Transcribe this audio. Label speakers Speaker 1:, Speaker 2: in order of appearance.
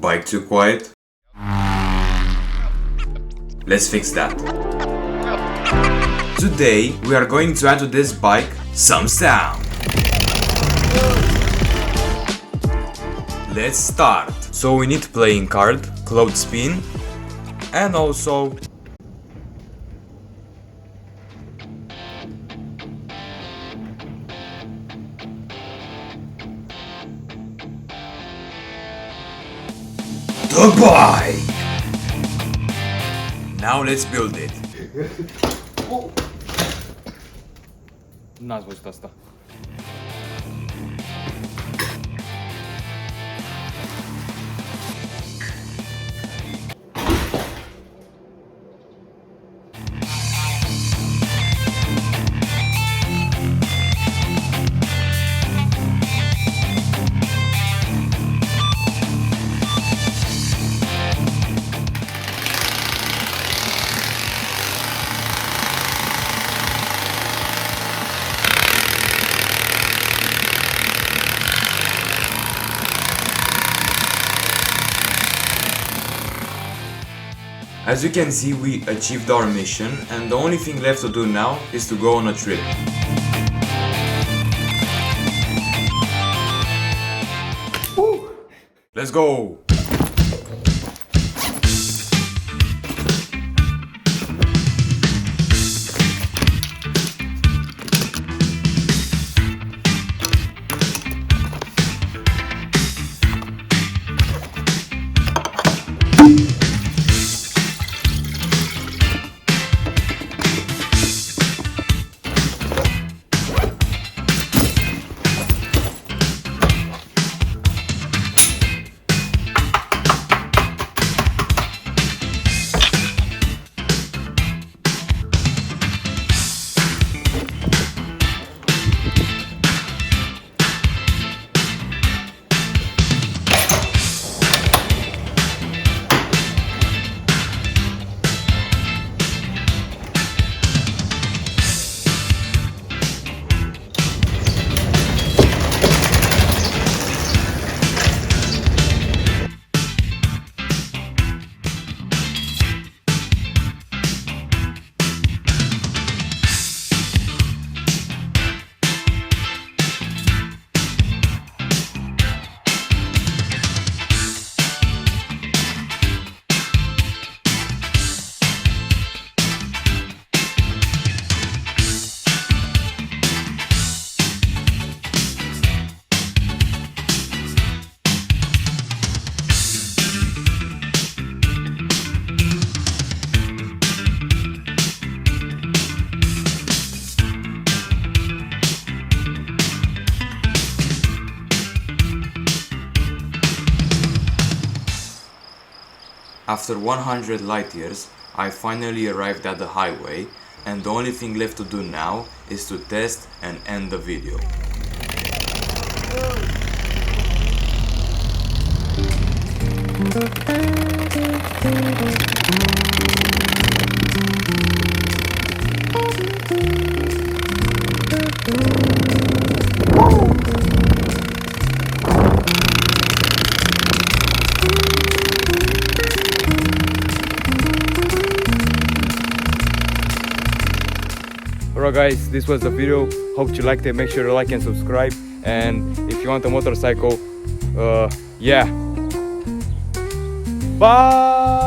Speaker 1: Bike too quiet? Let's fix that. Today we are going to add to this bike some sound. Let's start. So we need playing card, clothespin, and also the bike. Now let's build it.
Speaker 2: N-ați văzut asta.
Speaker 1: As you can see, we achieved our mission, and the only thing left to do now is to go on a trip. Woo! Let's go! After 100 light years, I finally arrived at the highway, and the only thing left to do now is to test and end the video.
Speaker 2: Alright guys, this was the video. Hope you liked it. Make sure to like and subscribe. And if you want a motorcycle, yeah. Bye!